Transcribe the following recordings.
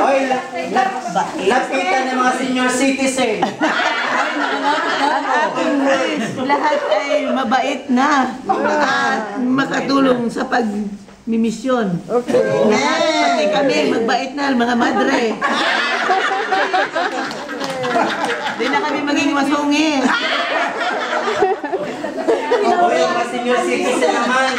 Oy, lapitan ng mga senior citizen. Lahat ay mabait na at makatulong sa pagmimisyon. Okay. Pati kami, magbait na, mga madre. Hindi na kami maging masungit. Oy, mga senior citizen naman.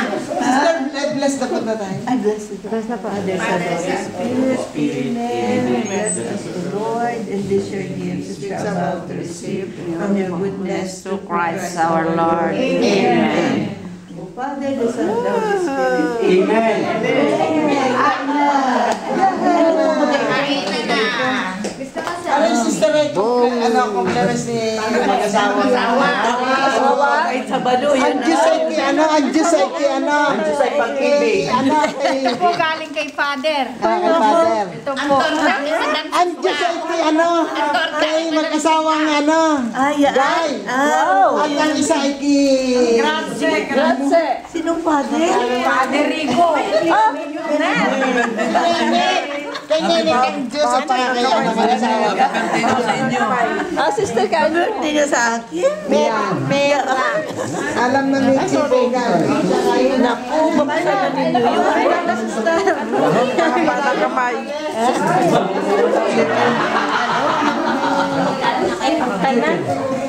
Bless na po na tayo. I bless you. Bless the Father, Son, and Holy Spirit. Amen. Bless us, O Lord, and this your gift which we are about to receive from your goodness through Christ our Lord. Amen. O Father, the Son, and the Holy Spirit. Amen. Ano yung sister Ray? Kompleres ni mag-asawa. Kahit sa balo, yan Andiyo sa pag-ibig. Ito po galing kay Father. Kay Father. Ito po. Andiyo sa kay mag-asawang Ay, wow. At ang isa ay Grazie. Sinong Father? Father Rico. kay Nene kang Diyos at saka kay mag-asawa. Sister ka, birthday niya sa akin? Mera. Alam na may chipogan. Naku, babasa na ninyo yun. Sister. Para kamay. Kaya na.